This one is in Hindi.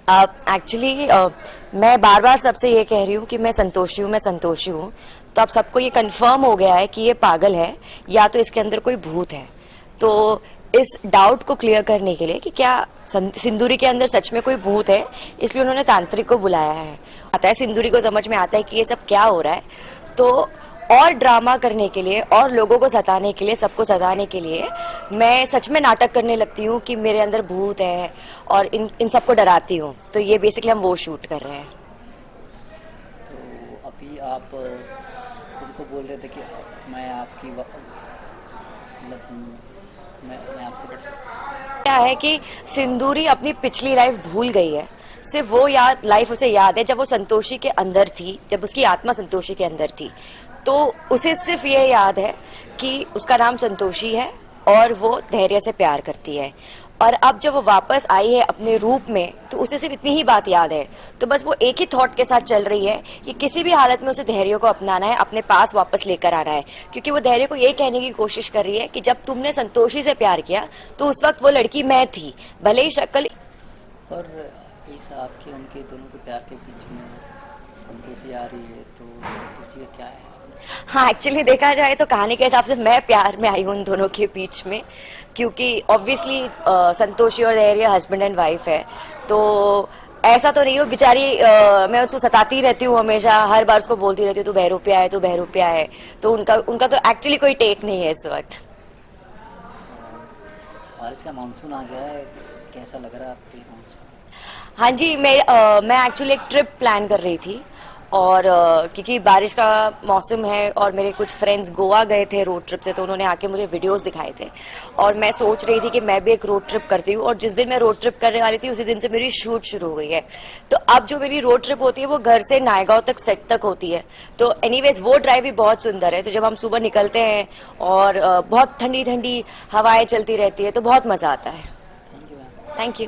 एक्चुअली मैं बार बार सबसे ये कह रही हूँ कि मैं संतोषी हूँ, मैं संतोषी हूँ। तो अब सबको ये कंफर्म हो गया है कि ये पागल है या तो इसके अंदर कोई भूत है। तो इस डाउट को क्लियर करने के लिए कि क्या सिंदूरी के अंदर सच में कोई भूत है, इसलिए उन्होंने तांत्रिक को बुलाया है। आता है सिंदूरी को समझ में आता है कि ये सब क्या हो रहा है, तो और ड्रामा करने के लिए और लोगों को सताने के लिए, सबको सताने के लिए मैं सच में नाटक करने लगती हूँ कि मेरे अंदर भूत है और इन सबको डराती हूँ। तो ये बेसिकली हम वो शूट कर रहे हैं। तो अभी आप उनको बोल रहे थे कि मैं आपकी मतलब मैं आपसे क्या है कि सिंदूरी अपनी पिछली लाइफ भूल गई है। सिर्फ वो याद लाइफ उसे याद है जब वो संतोषी के अंदर थी, जब उसकी आत्मा संतोषी के अंदर थी। तो उसे सिर्फ ये याद है कि उसका नाम संतोषी है और वो धैर्य से प्यार करती है। और अब जब वो वापस आई है अपने रूप में, तो उसे सिर्फ इतनी ही बात याद है। तो बस वो एक ही थॉट के साथ चल रही है कि किसी भी हालत में उसे धैर्य को अपनाना है, अपने पास वापस लेकर आना है। क्योंकि वो धैर्य को ये कहने की कोशिश कर रही है कि जब तुमने संतोषी से प्यार किया तो उस वक्त वो लड़की मैं थी, भले ही शक्ल। और इस आपके उनके दोनों के प्यार के बीच में संतोषी आ रही है, तो संतोषी का क्या है? हाँ, एक्चुअली देखा जाए तो कहानी के हिसाब से मैं प्यार में आई हूँ उन दोनों के बीच में, क्योंकि ऑब्वियसली संतोषी और धैर्य हस्बैंड एंड वाइफ है। तो ऐसा तो नहीं हो बेचारी, मैं उसको सताती रहती हूँ हमेशा, हर बार उसको बोलती रहती हूँ तू बहरूपिया है, तू बहरूपिया है। तो उनका तो एक्चुअली कोई टेक नहीं है इस वक्त। बारिश का मानसून आ गया है, कैसा लग रहा है आपको मानसून? हाँ जी, मैं एक्चुअली एक ट्रिप प्लान कर रही थी और क्योंकि बारिश का मौसम है और मेरे कुछ फ्रेंड्स गोवा गए थे रोड ट्रिप से, तो उन्होंने आके मुझे वीडियोस दिखाए थे और मैं सोच रही थी कि मैं भी एक रोड ट्रिप करती हूँ। और जिस दिन मैं रोड ट्रिप करने वाली थी उसी दिन से मेरी शूट शुरू हो गई है। तो अब जो मेरी रोड ट्रिप होती है वो घर से नायगांव तक सेट तक होती है। तो एनीवेज वो ड्राइव भी बहुत सुंदर है। तो जब हम सुबह निकलते हैं और बहुत ठंडी ठंडी हवाएं चलती रहती है तो बहुत मजा आता है। Thank you ma'am. Thank you.